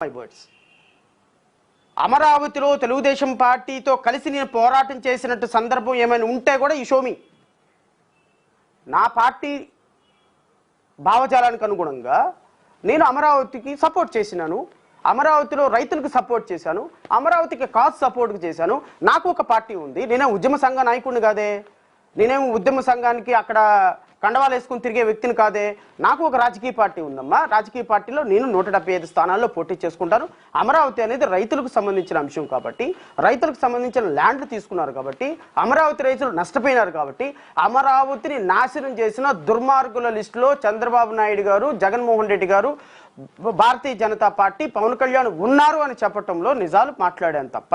My words. అమరావతిలో తెలుగుదేశం పార్టీతో కలిసి నేను పోరాటం చేసినట్టు సందర్భం ఏమైనా ఉంటే కూడా ఈ షోమి నా పార్టీ భావజాలానికి అనుగుణంగా నేను అమరావతికి సపోర్ట్ చేసినాను, అమరావతిలో రైతులకు సపోర్ట్ చేశాను, అమరావతికి కాజ్ సపోర్ట్ చేశాను. నాకు ఒక పార్టీ ఉంది, నేనే ఉద్యమ సంఘ నాయకుడిని కాదే, నేనేమో ఉద్యమ సంఘానికి అక్కడ కండవాలు వేసుకుని తిరిగే వ్యక్తిని కాదే. నాకు ఒక రాజకీయ పార్టీ ఉందమ్మా, రాజకీయ పార్టీలో నేను 175 స్థానాల్లో పోటీ చేసుకుంటాను. అమరావతి అనేది రైతులకు సంబంధించిన అంశం కాబట్టి, రైతులకు సంబంధించిన ల్యాండ్లు తీసుకున్నారు కాబట్టి, అమరావతి రైతులు నష్టపోయినారు కాబట్టి, అమరావతిని నాశనం చేసిన దుర్మార్గుల లిస్టులో చంద్రబాబు నాయుడు గారు, జగన్మోహన్ రెడ్డి గారు, భారతీయ జనతా పార్టీ, పవన్ కళ్యాణ్ ఉన్నారు అని చెప్పటంలో నిజాలు మాట్లాడాను తప్ప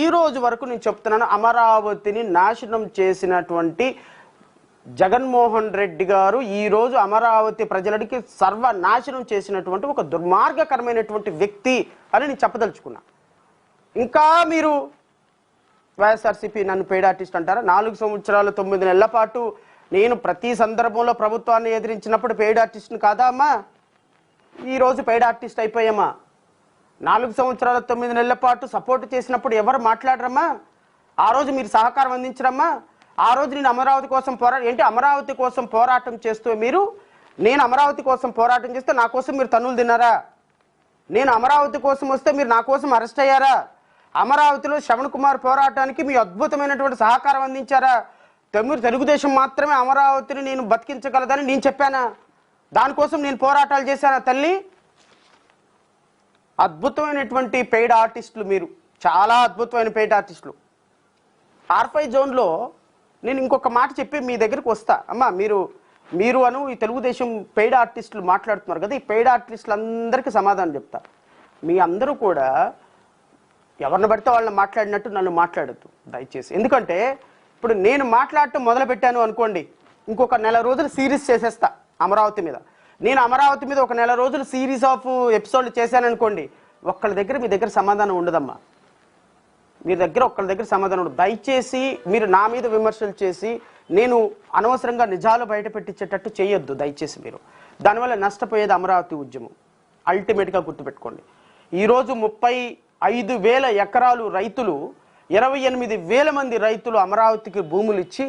ఈ రోజు వరకు నేను చెప్తున్నాను, అమరావతిని నాశనం చేసినటువంటి జగన్మోహన్ రెడ్డి గారు ఈ రోజు అమరావతి ప్రజలకి సర్వనాశనం చేసినటువంటి ఒక దుర్మార్గకరమైనటువంటి వ్యక్తి అని నేను చెప్పదలుచుకున్నా. ఇంకా మీరు వైఎస్ఆర్సీపీ నన్ను పెయిడ్ ఆర్టిస్ట్ అంటారా? 4 సంవత్సరాలు 9 నెలల పాటు నేను ప్రతి సందర్భంలో ప్రభుత్వాన్ని ఎదిరించినప్పుడు పెయిడ్ ఆర్టిస్ట్ని కాదా అమ్మా? ఈ రోజు పెయిడ్ ఆర్టిస్ట్ అయిపోయామా? 4 సంవత్సరాల 9 నెలల పాటు సపోర్ట్ చేసినప్పుడు ఎవరు మాట్లాడరమ్మా? ఆ రోజు మీరు సహకారం అందించరమ్మా? ఆ రోజు నేను అమరావతి కోసం అమరావతి కోసం పోరాటం చేస్తూ నేను అమరావతి కోసం పోరాటం చేస్తే నా కోసం మీరు తన్నులు తిన్నారా? నేను అమరావతి కోసం వస్తే మీరు నా కోసం అరెస్ట్ అయ్యారా? అమరావతిలో శ్రవణ్ కుమార్ పోరాటానికి మీ అద్భుతమైనటువంటి సహకారం అందించారా? మీరు తెలుగుదేశం మాత్రమే అమరావతిని నేను బతికించగలదని నేను చెప్పానా? దానికోసం నేను పోరాటాలు చేశానా తల్లి? అద్భుతమైనటువంటి పెయిడ్ ఆర్టిస్టులు మీరు, చాలా అద్భుతమైన పెయిడ్ ఆర్టిస్టులు. R5 జోన్లో నేను ఇంకొక మాట చెప్పి మీ దగ్గరికి వస్తా అమ్మా. మీరు అను ఈ తెలుగుదేశం పెయిడ్ ఆర్టిస్టులు మాట్లాడుతున్నారు కదా, ఈ పెయిడ్ ఆర్టిస్టులు అందరికీ సమాధానం చెప్తా. మీ అందరూ కూడా ఎవరిని పడితే వాళ్ళని మాట్లాడినట్టు నన్ను మాట్లాడద్దు దయచేసి. ఎందుకంటే ఇప్పుడు నేను మాట్లాడటం మొదలు పెట్టాను అనుకోండి, ఇంకొక నెల రోజులు సిరీస్ చేసేస్తా అమరావతి మీద. నేను అమరావతి మీద ఒక నెల రోజులు సిరీస్ ఆఫ్ ఎపిసోడ్లు చేశాను అనుకోండి, మీ దగ్గర సమాధానం ఉండదమ్మా. మీ దగ్గర ఒక్కళ్ళ దగ్గర సమాధానం ఉండదు. దయచేసి మీరు నా మీద విమర్శలు చేసి నేను అనవసరంగా నిజాలు బయట పెట్టించేటట్టు చేయొద్దు దయచేసి. మీరు దానివల్ల నష్టపోయేది అమరావతి ఉద్యమం. అల్టిమేట్గా గుర్తుపెట్టుకోండి, ఈరోజు 35,000 ఎకరాలు రైతులు, 28,000 మంది రైతులు అమరావతికి భూములు ఇచ్చి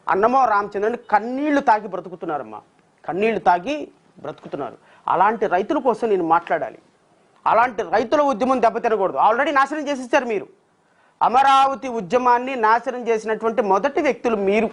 అన్నమో రామచంద్రని కన్నీళ్లు తాగి బ్రతుకుతున్నారమ్మా, కన్నీళ్లు తాగి బ్రతుకుతున్నారు. అలాంటి రైతుల కోసం నేను మాట్లాడాలి. అలాంటి రైతుల ఉద్యమం దెబ్బతినకూడదు. ఆల్రెడీ నాశనం చేసేసారు మీరు. అమరావతి ఉద్యమాన్ని నాశనం చేసినటువంటి మొదటి వ్యక్తులు మీరు.